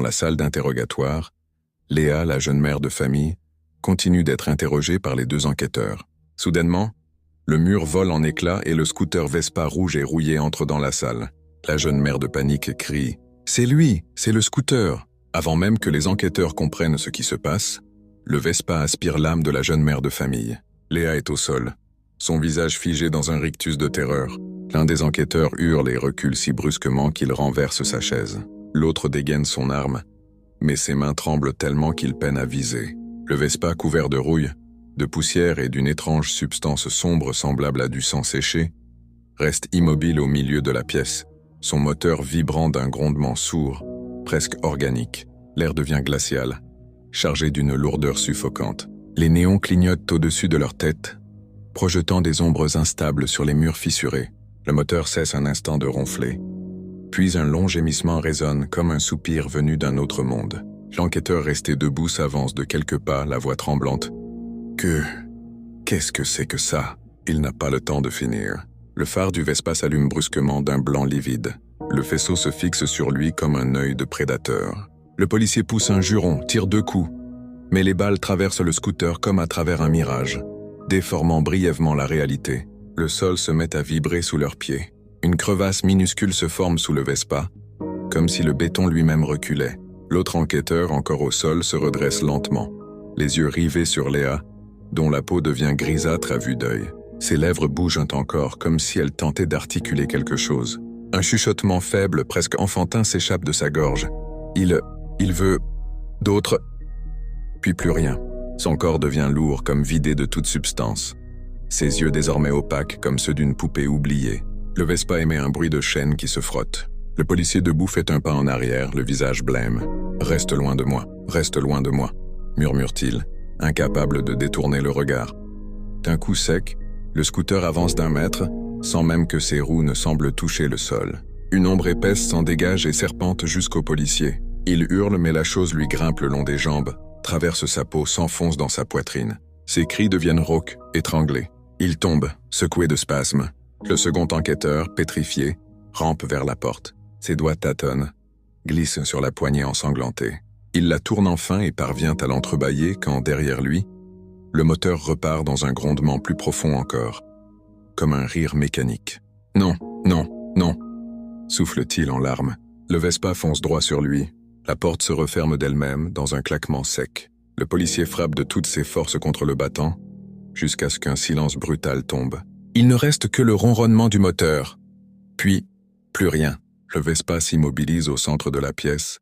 Dans la salle d'interrogatoire, Léa, la jeune mère de famille, continue d'être interrogée par les deux enquêteurs. Soudainement, le mur vole en éclats et le scooter Vespa rouge et rouillé entre dans la salle. La jeune mère de panique crie « C'est lui, c'est le scooter !» Avant même que les enquêteurs comprennent ce qui se passe, le Vespa aspire l'âme de la jeune mère de famille. Léa est au sol, son visage figé dans un rictus de terreur. L'un des enquêteurs hurle et recule si brusquement qu'il renverse sa chaise. L'autre dégaine son arme, mais ses mains tremblent tellement qu'il peine à viser. Le Vespa, couvert de rouille, de poussière et d'une étrange substance sombre semblable à du sang séché, reste immobile au milieu de la pièce, son moteur vibrant d'un grondement sourd, presque organique. L'air devient glacial, chargé d'une lourdeur suffocante. Les néons clignotent au-dessus de leur tête, projetant des ombres instables sur les murs fissurés. Le moteur cesse un instant de ronfler. Puis un long gémissement résonne comme un soupir venu d'un autre monde. L'enquêteur resté debout s'avance de quelques pas, la voix tremblante. Qu'est-ce que c'est que ça? Il n'a pas le temps de finir. Le phare du Vespa s'allume brusquement d'un blanc livide. Le faisceau se fixe sur lui comme un œil de prédateur. Le policier pousse un juron, tire 2 coups. Mais les balles traversent le scooter comme à travers un mirage, déformant brièvement la réalité. Le sol se met à vibrer sous leurs pieds. Une crevasse minuscule se forme sous le Vespa, comme si le béton lui-même reculait. L'autre enquêteur, encore au sol, se redresse lentement, les yeux rivés sur Léa, dont la peau devient grisâtre à vue d'œil. Ses lèvres bougent encore, comme si elle tentait d'articuler quelque chose. Un chuchotement faible, presque enfantin, s'échappe de sa gorge. Il veut... d'autres... Puis plus rien. Son corps devient lourd, comme vidé de toute substance. Ses yeux désormais opaques, comme ceux d'une poupée oubliée. Le Vespa émet un bruit de chaîne qui se frotte. Le policier debout fait un pas en arrière, le visage blême. « Reste loin de moi, reste loin de moi », murmure-t-il, incapable de détourner le regard. D'un coup sec, le scooter avance d'1 mètre, sans même que ses roues ne semblent toucher le sol. Une ombre épaisse s'en dégage et serpente jusqu'au policier. Il hurle, mais la chose lui grimpe le long des jambes, traverse sa peau, s'enfonce dans sa poitrine. Ses cris deviennent rauques, étranglés. Il tombe, secoué de spasmes. Le second enquêteur, pétrifié, rampe vers la porte. Ses doigts tâtonnent, glissent sur la poignée ensanglantée. Il la tourne enfin et parvient à l'entrebâiller quand, derrière lui, le moteur repart dans un grondement plus profond encore, comme un rire mécanique. « Non, non, non !» souffle-t-il en larmes. Le Vespa fonce droit sur lui. La porte se referme d'elle-même dans un claquement sec. Le policier frappe de toutes ses forces contre le battant, jusqu'à ce qu'un silence brutal tombe. Il ne reste que le ronronnement du moteur. Puis, plus rien. Le Vespa s'immobilise au centre de la pièce,